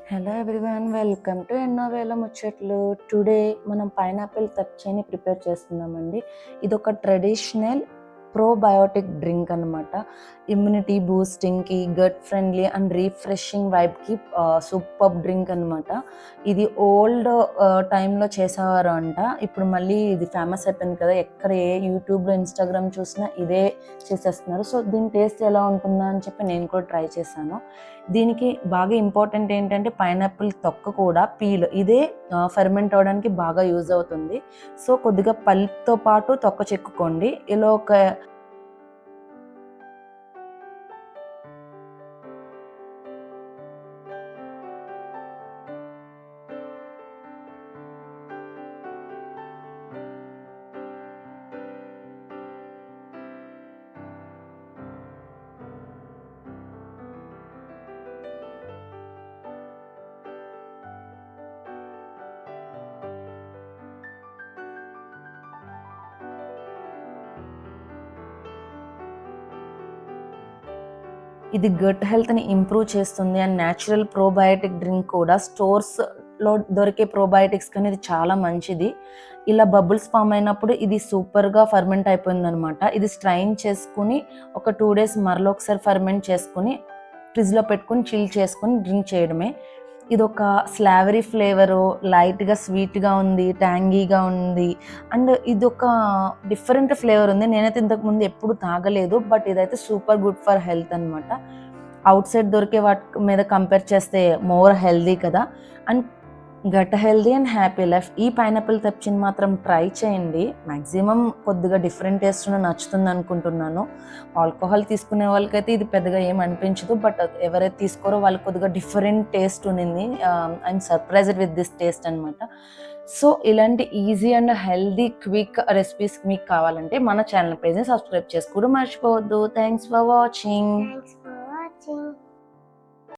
Hello everyone, welcome to ఎన్నో వేల ముచ్చట్లు. టుడే మనం పైనాపిల్ తప్చీని ప్రిపేర్ చేస్తున్నామండి. ఇది ఒక ట్రెడిషనల్ ప్రోబయోటిక్ డ్రింక్ అనమాట. ఇమ్యూనిటీ బూస్టింగ్కి, గట్ ఫ్రెండ్లీ అండ్ రీఫ్రెషింగ్ వైబ్కి సూపర్ డ్రింక్ అనమాట. ఇది ఓల్డ్ టైంలో చేసేవారు అంట. ఇప్పుడు మళ్ళీ ఇది ఫేమస్ అయిపోయింది కదా, ఎక్కడ ఏ యూట్యూబ్లో ఇన్స్టాగ్రామ్ చూసినా ఇదే చేసేస్తున్నారు. సో దీని టేస్ట్ ఎలా ఉంటుందా అని చెప్పి నేను కూడా ట్రై చేశాను. దీనికి బాగా ఇంపార్టెంట్ ఏంటంటే పైనాపిల్ తొక్క కూడా పీల్, ఇదే ఫెర్మెంట్ అవడానికి బాగా యూజ్ అవుతుంది. సో కొద్దిగా పల్ప్తో పాటు తొక్క చెక్కుకోండి. ఇలా ఒక ఇది గట్ హెల్త్ని ఇంప్రూవ్ చేస్తుంది అండ్ న్యాచురల్ ప్రోబయోటిక్ డ్రింక్ కూడా. స్టోర్స్లో దొరికే ప్రోబయోటిక్స్ కానీ ఇది చాలా మంచిది. ఇలా బబుల్స్ ఫామ్ అయినప్పుడు ఇది సూపర్గా ఫర్మెంట్ అయిపోయింది అనమాట. ఇది స్ట్రైన్ చేసుకుని ఒక 2 days మరలో ఒకసారి ఫర్మెంట్ చేసుకుని ఫ్రిడ్జ్లో పెట్టుకుని చిల్ చేసుకుని డ్రింక్ చేయడమే. ఇది ఒక స్లావరీ ఫ్లేవరు, లైట్గా స్వీట్గా ఉంది, ట్యాంగీగా ఉంది అండ్ ఇది ఒక డిఫరెంట్ ఫ్లేవర్ ఉంది. నేనైతే ఇంతకుముందు ఎప్పుడు తాగలేదు, బట్ ఇదైతే సూపర్ గుడ్ ఫర్ హెల్త్ అనమాట. అవుట్ సైడ్ దొరికే వాటి మీద కంపేర్ చేస్తే మోర్ హెల్దీ కదా, and gut healthy and happy life. ఈ పైనాపిల్ తెప్చిని మాత్రం ట్రై చేయండి. మ్యాక్సిమం కొద్దిగా డిఫరెంట్ టేస్ట్ నచ్చుతుంది అనుకుంటున్నాను. ఆల్కహాల్ తీసుకునే వాళ్ళకైతే ఇది పెద్దగా ఏం అనిపించదు, బట్ ఎవరైతే తీసుకోరో వాళ్ళకి కొద్దిగా డిఫరెంట్ టేస్ట్ ఉన్నింది. I'm surprised with this taste అనమాట. సో ఇలాంటి easy and healthy quick recipes మీకు కావాలంటే మన ఛానల్ పేజ్ని సబ్స్క్రైబ్ చేసుకోవడం మర్చిపోవద్దు. Thanks for watching.